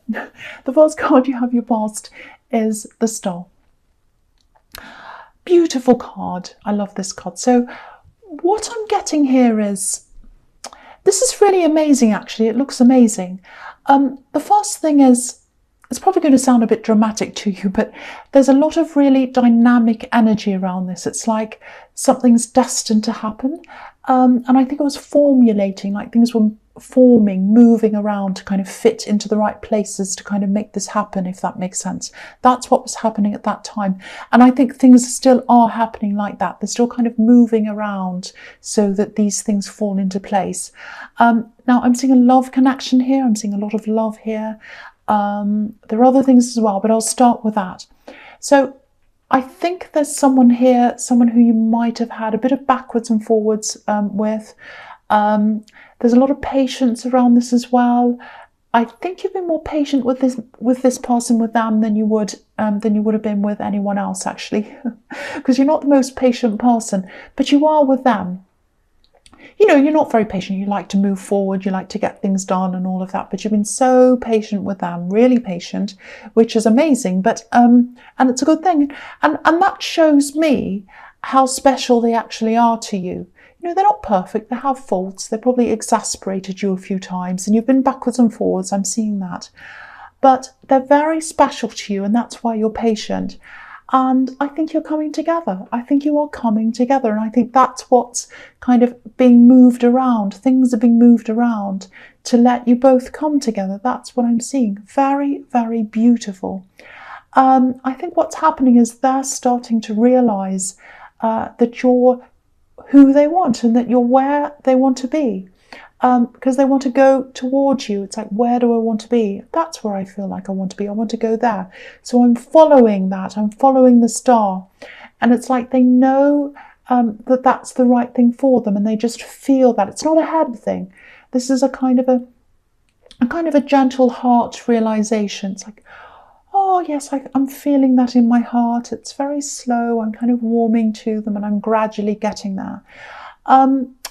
The first card you have your past is the Star. Beautiful card. I love this card. So what I'm getting here is, this is really amazing, actually. It looks amazing. The first thing is, it's probably going to sound a bit dramatic to you, but there's a lot of really dynamic energy around this. It's like something's destined to happen. And I think it was formulating, like things were forming, moving around to kind of fit into the right places to kind of make this happen, if that makes sense. That's what was happening at that time. And I think things still are happening like that. They're still kind of moving around so that these things fall into place. Now I'm seeing a love connection here. I'm seeing a lot of love here. There are other things as well, but I'll start with that. So I think there's someone here, someone who you might have had a bit of backwards and forwards with. There's a lot of patience around this as well. I think you've been more patient with this person, with them, than you would have been with anyone else, actually, because you're not the most patient person, but you are with them. You know, you're not very patient. You like to move forward, you like to get things done and all of that, but you've been so patient with them, really patient, which is amazing. But and it's a good thing, and that shows me how special they actually are to you. You know, they're not perfect, they have faults, they probably exasperated you a few times, and you've been backwards and forwards, I'm seeing that. But they're very special to you, and that's why you're patient. And I think you're coming together. I think you are coming together. And I think that's what's kind of being moved around. Things are being moved around to let you both come together. That's what I'm seeing. Very, very beautiful. I think what's happening is they're starting to realise that you're who they want and that you're where they want to be. Because they want to go towards you. It's like, where do I want to be? That's where I feel like I want to be. I want to go there. So I'm following that. I'm following the star. And it's like they know that that's the right thing for them, and they just feel that. It's not a head thing. This is a kind of a gentle heart realization. It's like, oh yes, I'm feeling that in my heart. It's very slow. I'm kind of warming to them, and I'm gradually getting there.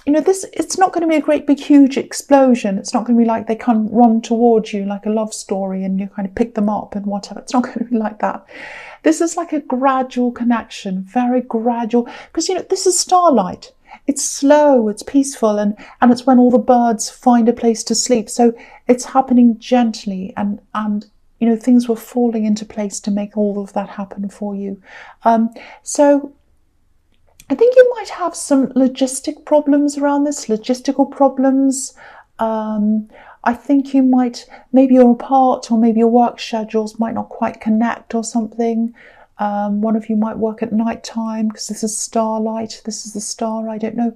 You know, it's not going to be a great big huge explosion. It's not going to be like they come run towards you like a love story and you kind of pick them up and whatever. It's not going to be like that. This is like a gradual connection, very gradual, because, you know, this is starlight. It's slow, it's peaceful, and it's when all the birds find a place to sleep. So it's happening gently, and you know, things were falling into place to make all of that happen for you. So I think you might have some logistic problems around this, logistical problems. I think you might, maybe you're apart, or maybe your work schedules might not quite connect or something. One of you might work at night time because this is starlight, this is the star, I don't know.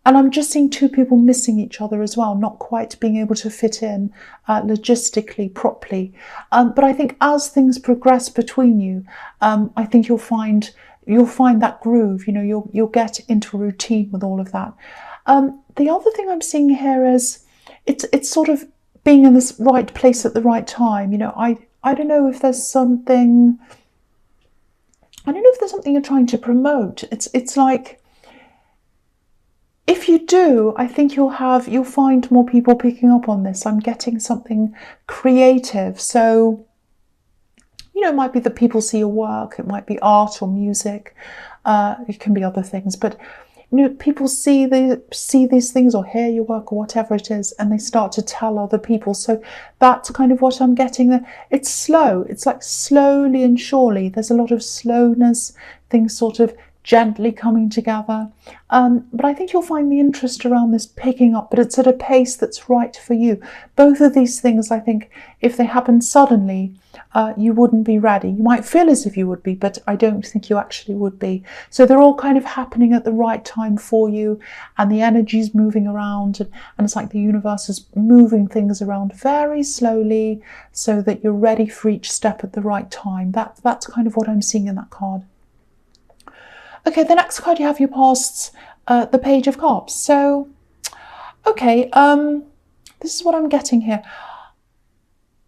And I'm just seeing two people missing each other as well, not quite being able to fit in logistically properly. But I think as things progress between you, I think you'll find that groove. You know, you'll get into a routine with all of that. The other thing I'm seeing here is it's sort of being in this right place at the right time. You know, I don't know if there's something. I don't know if there's something you're trying to promote. It's like, if you do, I think you'll find more people picking up on this. I'm getting something creative. So, you know, it might be that people see your work. It might be art or music. It can be other things. But, you know, people see these things or hear your work or whatever it is, and they start to tell other people. So that's kind of what I'm getting there. It's slow. It's like slowly and surely. There's a lot of slowness, things sort of gently coming together. But I think you'll find the interest around this picking up, but it's at a pace that's right for you. Both of these things, I think, if they happen suddenly, you wouldn't be ready. You might feel as if you would be, but I don't think you actually would be. So they're all kind of happening at the right time for you, and the energy's moving around, and it's like the universe is moving things around very slowly so that you're ready for each step at the right time. That's kind of what I'm seeing in that card. Okay, the next card you have your pasts, the Page of Cups. So, okay, this is what I'm getting here.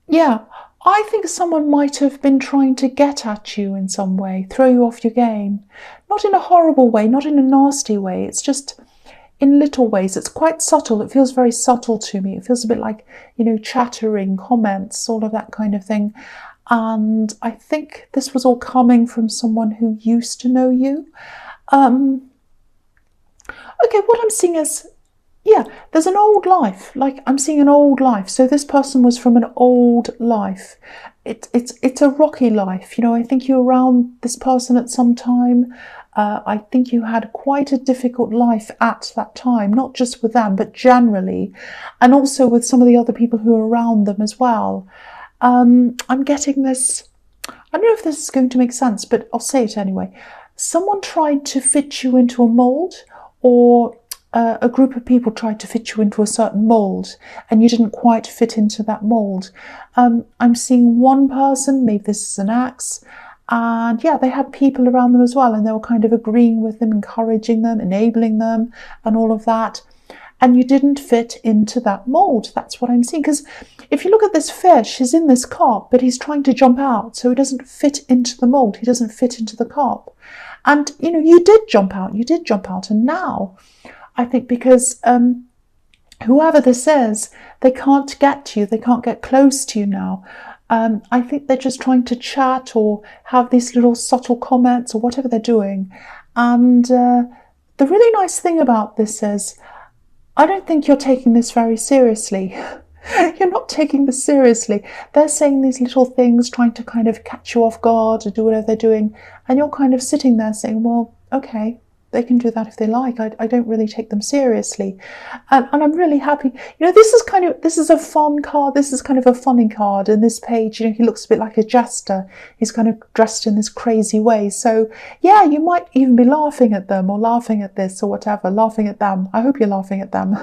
Yeah, I think someone might have been trying to get at you in some way, throw you off your game. Not in a horrible way, not in a nasty way. It's just in little ways. It's quite subtle. It feels very subtle to me. It feels a bit like, chattering, comments, all of that kind of thing. And I think this was all coming from someone who used to know you. Okay, what I'm seeing is, there's an old life. Like, I'm seeing an old life. So this person was from an old life. It's a rocky life. I think you were around this person at some time. I think you had quite a difficult life at that time, not just with them, but generally, and also with some of the other people who are around them as well. I'm getting this, I don't know if this is going to make sense, but I'll say it anyway. Someone tried to fit you into a mold, or a group of people tried to fit you into a certain mold, and you didn't quite fit into that mold. I'm seeing one person, maybe this is an ex, and they had people around them as well, and they were kind of agreeing with them, encouraging them, enabling them, and all of that. And you didn't fit into that mold. That's what I'm seeing. Because if you look at this fish, he's in this carp, but he's trying to jump out, so he doesn't fit into the mold. He doesn't fit into the carp. And, you did jump out. And now, I think because whoever this is, they can't get to you. They can't get close to you now. I think they're just trying to chat or have these little subtle comments or whatever they're doing. And the really nice thing about this is, I don't think you're taking this very seriously. You're not taking this seriously. They're saying these little things, trying to kind of catch you off guard or do whatever they're doing. And you're kind of sitting there saying, well, okay, they can do that if they like. I don't really take them seriously. And I'm really happy. This is a fun card. This is kind of a funny card. And this page, he looks a bit like a jester. He's kind of dressed in this crazy way. So you might even be laughing at them or laughing at this or whatever, laughing at them. I hope you're laughing at them.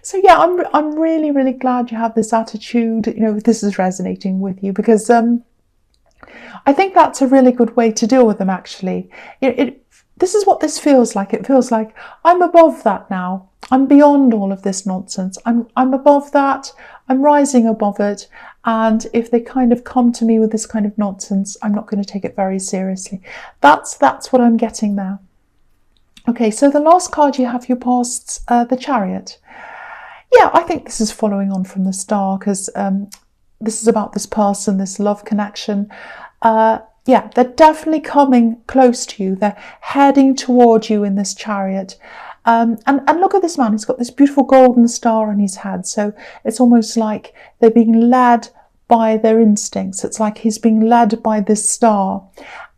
So I'm really, really glad you have this attitude. This is resonating with you, because I think that's a really good way to deal with them, actually. This is what this feels like. It feels like I'm above that now. I'm beyond all of this nonsense. I'm above that. I'm rising above it. And if they kind of come to me with this kind of nonsense, I'm not going to take it very seriously. That's what I'm getting there. Okay, so the last card you have, your past, the Chariot. I think this is following on from the Star, because this is about this person, this love connection. They're definitely coming close to you. They're heading toward you in this Chariot. And look at this man. He's got this beautiful golden star on his head. So it's almost like they're being led by their instincts. It's like he's being led by this star.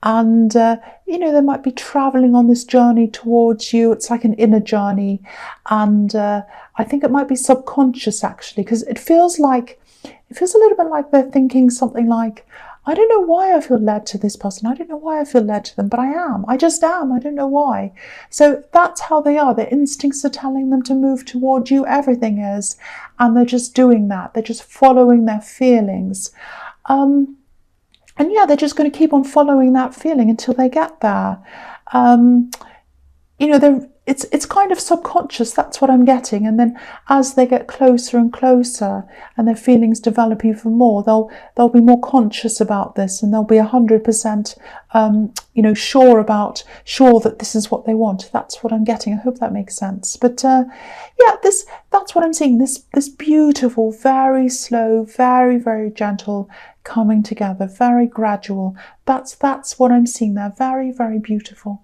And, they might be traveling on this journey towards you. It's like an inner journey. And I think it might be subconscious, actually, because it feels a little bit like they're thinking something like, I don't know why I feel led to this person. I don't know why I feel led to them, but I am. I just am. I don't know why. So that's how they are. Their instincts are telling them to move toward you. Everything is. And they're just doing that. They're just following their feelings. And they're just going to keep on following that feeling until they get there. It's kind of subconscious. That's what I'm getting. And then as they get closer and closer and their feelings develop even more, they'll be more conscious about this, and they'll be 100% sure that this is what they want. That's what I'm getting. I hope that makes sense. But that's what I'm seeing. This beautiful, very slow, very, very gentle coming together, very gradual. That's what I'm seeing there. Very, very beautiful.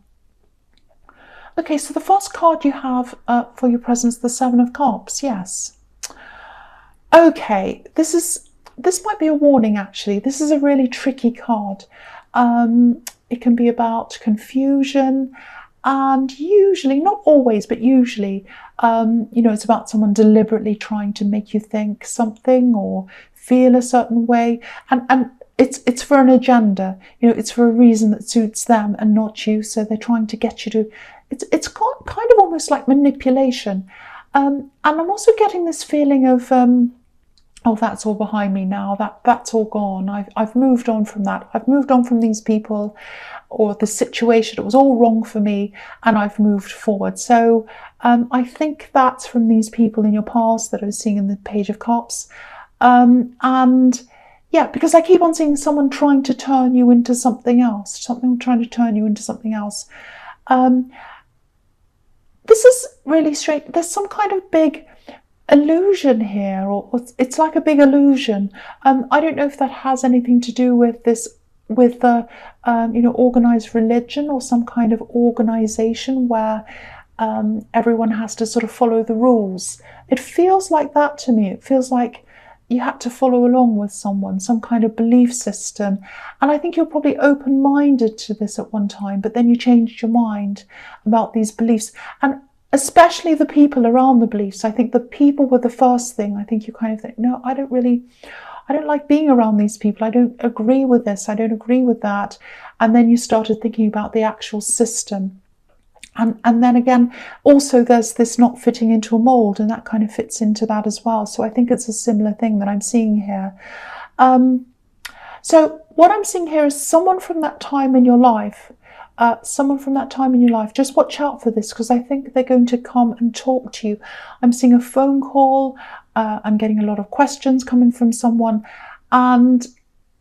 Okay, so the first card you have for your presence, the Seven of Cups. Yes. Okay, this might be a warning, actually. This is a really tricky card. It can be about confusion, and usually, not always, but usually, it's about someone deliberately trying to make you think something or feel a certain way, and it's for an agenda. It's for a reason that suits them and not you. So they're trying to get you to. It's kind of almost like manipulation, and I'm also getting this feeling of that's all behind me now. That's all gone. I've moved on from that. I've moved on from these people or the situation. It was all wrong for me, and I've moved forward. So I think that's from these people in your past that I was seeing in the Page of Cups, because I keep on seeing someone trying to turn you into something else. this is really strange. There's some kind of big illusion here, or it's like a big illusion. I don't know if that has anything to do with this, with the organized religion or some kind of organization where everyone has to sort of follow the rules. It feels like that to me. It feels like you had to follow along with someone, some kind of belief system. And I think you're probably open-minded to this at one time, but then you changed your mind about these beliefs. And especially the people around the beliefs. I think the people were the first thing. I think you kind of think, no, I don't like being around these people. I don't agree with this. I don't agree with that. And then you started thinking about the actual system. And then again, also there's this not fitting into a mold, and that kind of fits into that as well. So I think it's a similar thing that I'm seeing here. So what I'm seeing here is someone from that time in your life. Just watch out for this, because I think they're going to come and talk to you. I'm seeing a phone call. I'm getting a lot of questions coming from someone. And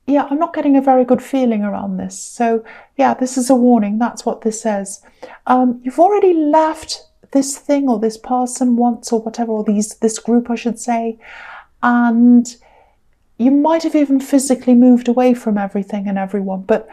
yeah, I'm not getting a very good feeling around this. So yeah, this is a warning. That's what this says. You've already left this thing or this person once or whatever, or this group, I should say. And you might have even physically moved away from everything and everyone. But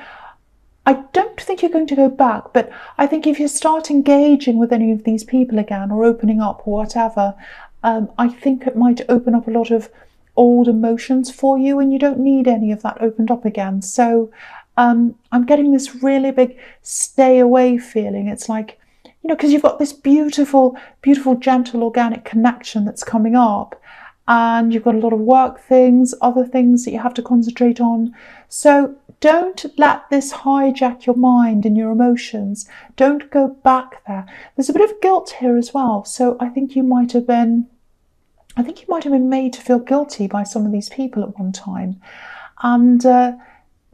I don't think you're going to go back. But I think if you start engaging with any of these people again, or opening up or whatever, I think it might open up a lot of old emotions for you, and you don't need any of that opened up again. So I'm getting this really big stay away feeling. It's like, because you've got this beautiful, beautiful, gentle, organic connection that's coming up, and you've got a lot of work things, other things that you have to concentrate on. So don't let this hijack your mind and your emotions. Don't go back there. There's a bit of guilt here as well. So I think you might have been made to feel guilty by some of these people at one time. And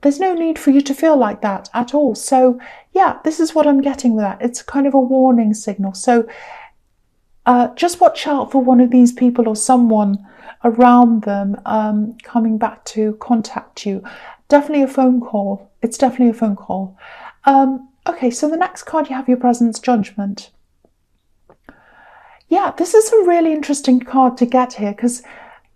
there's no need for you to feel like that at all. So yeah, this is what I'm getting with that. It's kind of a warning signal. So just watch out for one of these people or someone around them coming back to contact you. Definitely a phone call. It's definitely a phone call. Okay, so the next card you have your presence, Judgment. Yeah, this is a really interesting card to get here, because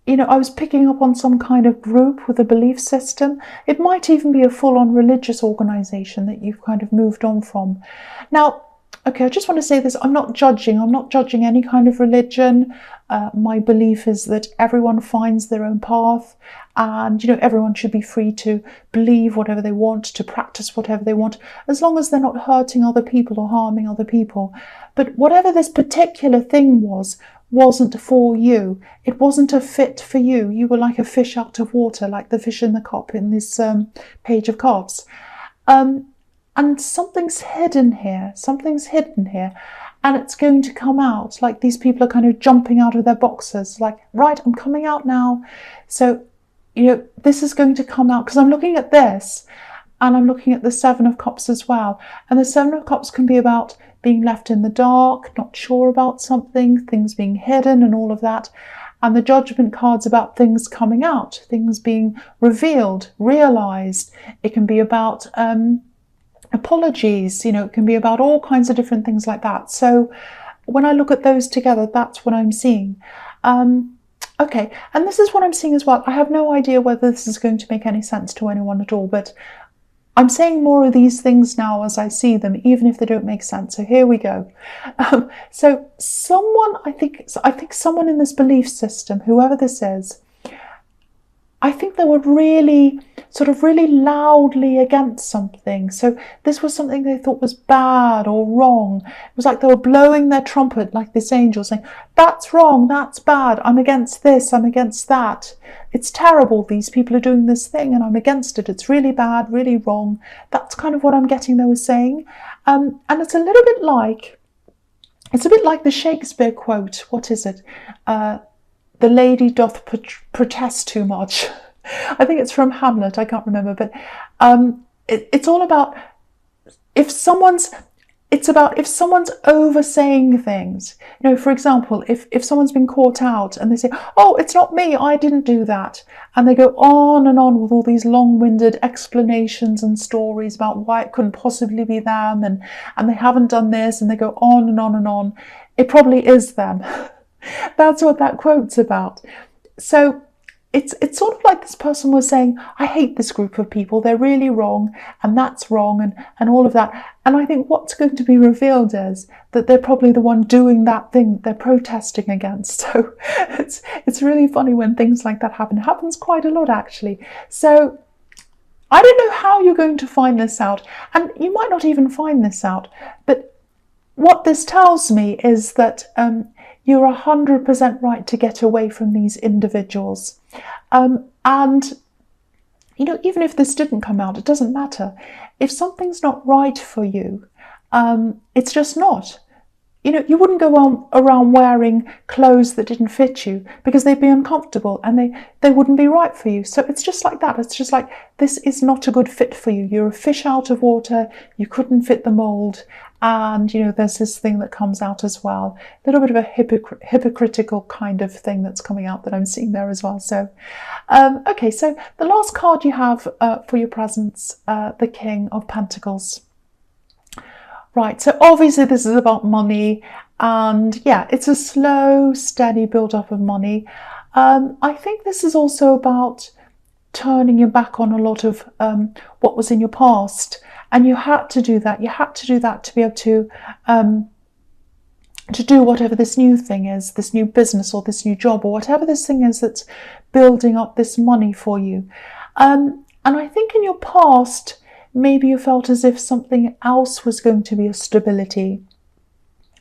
I was picking up on some kind of group with a belief system. It might even be a full-on religious organization that you've kind of moved on from. Now, okay, I just want to say this. I'm not judging any kind of religion. My belief is that everyone finds their own path, and everyone should be free to believe whatever they want, to practice whatever they want, as long as they're not hurting other people or harming other people. But whatever this particular thing wasn't for you. It wasn't a fit for you. You were like a fish out of water, like the fish in the cup in this page of cups. And something's hidden here. And it's going to come out. Like these people are kind of jumping out of their boxes. Like, right, I'm coming out now. So, this is going to come out. Because I'm looking at this, and I'm looking at the Seven of Cups as well. And the Seven of Cups can be about being left in the dark, not sure about something, things being hidden and all of that. And the Judgment card's about things coming out, things being revealed, realized. It can be about apologies, it can be about all kinds of different things like that. So when I look at those together, that's what I'm seeing. Okay, and this is what I'm seeing as well. I have no idea whether this is going to make any sense to anyone at all, but I'm saying more of these things now as I see them, even if they don't make sense. So here we go. So someone, I think someone in this belief system, whoever this is, I think they were really loudly against something. So this was something they thought was bad or wrong. It was like they were blowing their trumpet, like this angel, saying, that's wrong, that's bad, I'm against this, I'm against that. It's terrible, these people are doing this thing and I'm against it. It's really bad, really wrong. That's kind of what I'm getting they were saying. And it's a bit like the Shakespeare quote. What is it? The lady doth protest too much. I think it's from Hamlet, I can't remember, but it's all about if someone's it's about if someone's over saying things. For example, if someone's been caught out and they say, oh, it's not me, I didn't do that. And they go on and on with all these long-winded explanations and stories about why it couldn't possibly be them, and they haven't done this, and they go on and on and on. It probably is them. That's what that quote's about. So it's sort of like this person was saying, I hate this group of people, they're really wrong, and that's wrong, and all of that. And I think what's going to be revealed is that they're probably the one doing that thing that they're protesting against. So it's really funny when things like that happen. It happens quite a lot, actually. So I don't know how you're going to find this out, and you might not even find this out, but what this tells me is that you're 100% right to get away from these individuals. And, even if this didn't come out, it doesn't matter. If something's not right for you, it's just not. You wouldn't go around wearing clothes that didn't fit you because they'd be uncomfortable and they wouldn't be right for you. So it's just like that. It's just like, this is not a good fit for you. You're a fish out of water. You couldn't fit the mold. And, there's this thing that comes out as well. A little bit of a hypocritical kind of thing that's coming out that I'm seeing there as well. So, okay, so the last card you have for your presents, the King of Pentacles. Right, so obviously this is about money, and yeah, it's a slow, steady build-up of money. I think this is also about turning your back on a lot of what was in your past, and you had to do that. You had to do that to be able to do whatever this new thing is, this new business or this new job or whatever this thing is that's building up this money for you. And I think in your past, maybe you felt as if something else was going to be a stability.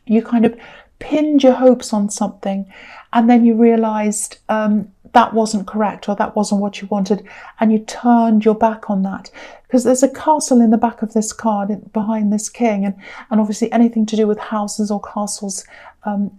You kind of pinned your hopes on something, and then you realised that wasn't correct, or that wasn't what you wanted, and you turned your back on that. Because there's a castle in the back of this card, behind this king, and obviously anything to do with houses or castles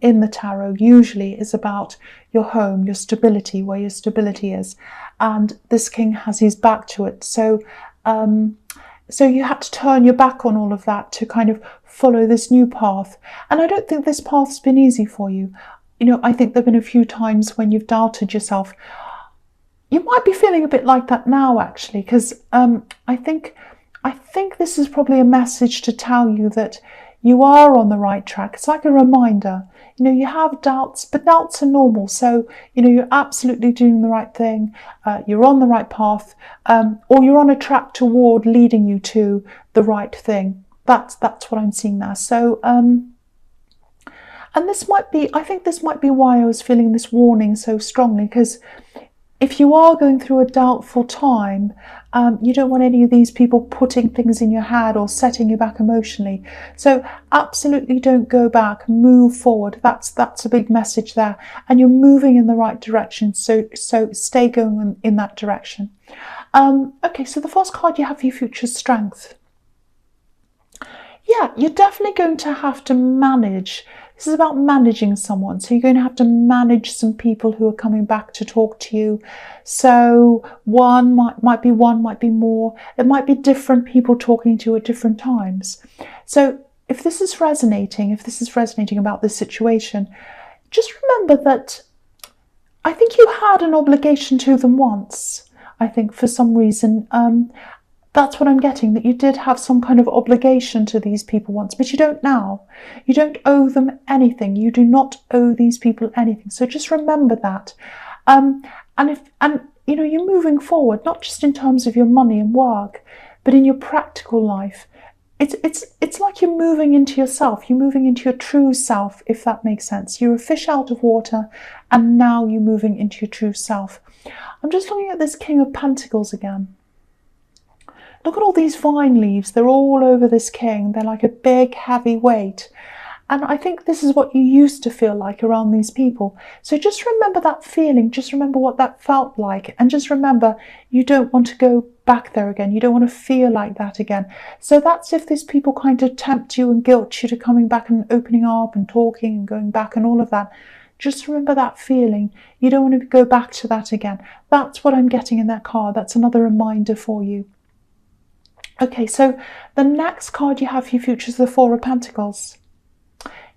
in the tarot usually is about your home, your stability, where your stability is. And this king has his back to it. So you had to turn your back on all of that to kind of follow this new path. And I don't think this path's been easy for you. I think there have been a few times when you've doubted yourself. You might be feeling a bit like that now, actually, because I think this is probably a message to tell you that you are on the right track. It's like a reminder. You have doubts, but doubts are normal. So, you're absolutely doing the right thing. You're on the right path, or you're on a track toward leading you to the right thing. That's what I'm seeing there. So, and I think this might be why I was feeling this warning so strongly, because if you are going through a doubtful time, you don't want any of these people putting things in your head or setting you back emotionally. So absolutely don't go back, move forward. That's a big message there. And you're moving in the right direction, so stay going in that direction. Okay, so the first card you have for your future is Strength. Yeah, you're definitely going to have to manage. This is about managing someone. So you're going to have to manage some people who are coming back to talk to you. So one might be more. It might be different people talking to you at different times. So if this is resonating about this situation, just remember that I think you had an obligation to them once. I think for some reason, that's what I'm getting, that you did have some kind of obligation to these people once, but you don't now. You don't owe them anything. You do not owe these people anything. So just remember that. And you're moving forward, not just in terms of your money and work, but in your practical life. It's like you're moving into yourself. You're moving into your true self, if that makes sense. You're a fish out of water, and now you're moving into your true self. I'm just looking at this King of Pentacles again. Look at all these vine leaves. They're all over this king. They're like a big, heavy weight. And I think this is what you used to feel like around these people. So just remember that feeling. Just remember what that felt like. And just remember, you don't want to go back there again. You don't want to feel like that again. So that's if these people kind of tempt you and guilt you to coming back and opening up and talking and going back and all of that. Just remember that feeling. You don't want to go back to that again. That's what I'm getting in that card. That's another reminder for you. Okay, so the next card you have for your future is the Four of Pentacles.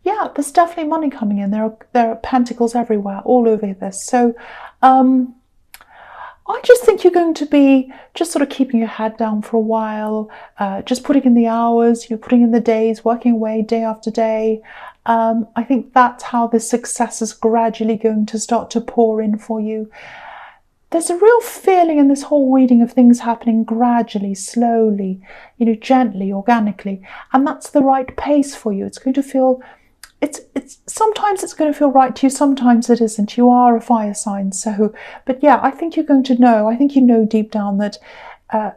Yeah, there's definitely money coming in. There are pentacles everywhere, all over this. So I just think you're going to be just sort of keeping your head down for a while, just putting in the hours, putting in the days, working away day after day. I think that's how the success is gradually going to start to pour in for you. There's a real feeling in this whole reading of things happening gradually, slowly, gently, organically, and that's the right pace for you. It's going to feel, sometimes it's going to feel right to you, sometimes it isn't. You are a fire sign, but yeah, I think you're going to know. I think you know deep down that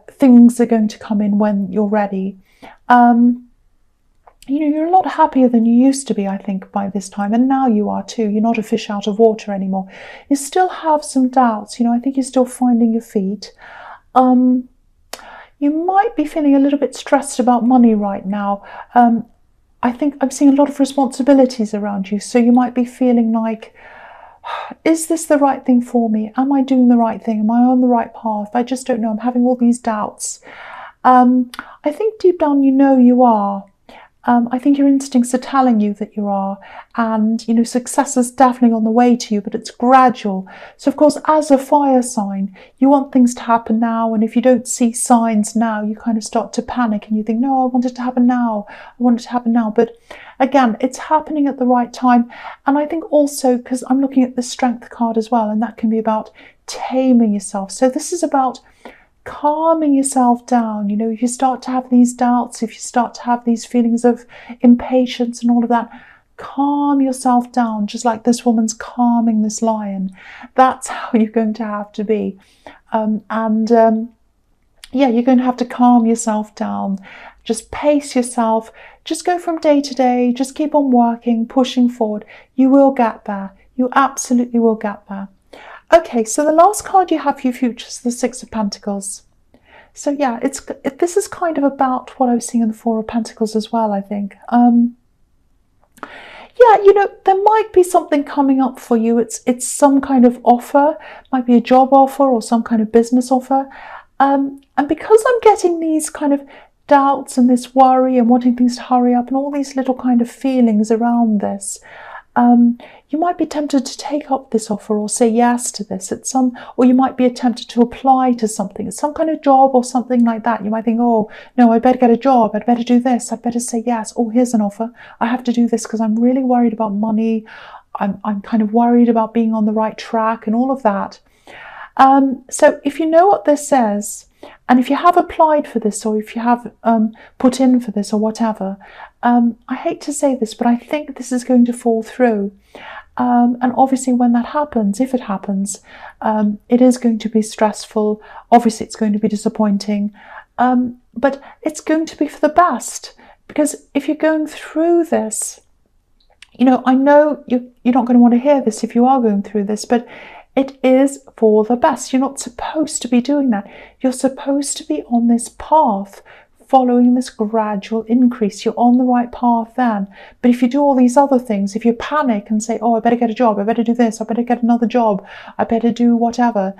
things are going to come in when you're ready. You're a lot happier than you used to be, I think, by this time. And now you are too. You're not a fish out of water anymore. You still have some doubts. I think you're still finding your feet. You might be feeling a little bit stressed about money right now. I think I'm seeing a lot of responsibilities around you. So you might be feeling like, is this the right thing for me? Am I doing the right thing? Am I on the right path? I just don't know. I'm having all these doubts. I think deep down you are. I think your instincts are telling you that you are, and success is definitely on the way to you, but it's gradual. So of course, as a fire sign, you want things to happen now, and if you don't see signs now, you kind of start to panic and you think, no, I want it to happen now, I want it to happen now. But again, it's happening at the right time. And I think also, because I'm looking at the Strength card as well, and that can be about taming yourself. So this is about calming yourself down. If you start to have these doubts, if you start to have these feelings of impatience and all of that, calm yourself down, just like this woman's calming this lion. That's how you're going to have to be. Yeah, you're going to have to calm yourself down. Just pace yourself. Just go from day to day. Just keep on working, pushing forward. You will get there. You absolutely will get there. Okay, so the last card you have for your future is the Six of Pentacles. So yeah, this is kind of about what I was seeing in the Four of Pentacles as well, I think. Yeah, there might be something coming up for you. It's some kind of offer, might be a job offer or some kind of business offer. And because I'm getting these kind of doubts and this worry and wanting things to hurry up and all these little kind of feelings around this, you might be tempted to take up this offer or say yes to this or you might be tempted to apply to something. It's some kind of job or something like that. You might think, oh no, I better get a job, I'd better do this, I'd better say yes. Oh, here's an offer, I have to do this because I'm really worried about money. I'm kind of worried about being on the right track and all of that. So if you know what this says, and if you have applied for this, or if you have put in for this or whatever, I hate to say this, but I think this is going to fall through. And obviously when that happens, if it happens, it is going to be stressful. Obviously it's going to be disappointing, but it's going to be for the best. Because if you're going through this, I know you're not going to want to hear this if you are going through this, but it is for the best. You're not supposed to be doing that. You're supposed to be on this path, following this gradual increase. You're on the right path then. But if you do all these other things, if you panic and say, oh, I better get a job, I better do this, I better get another job, I better do whatever,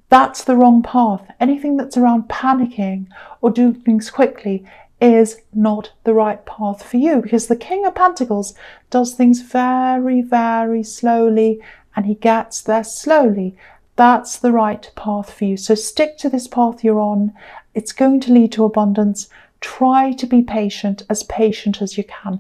that's the wrong path. Anything that's around panicking or doing things quickly is not the right path for you, because the King of Pentacles does things very, very slowly, and he gets there slowly. That's the right path for you. So stick to this path you're on. It's going to lead to abundance. Try to be patient as you can.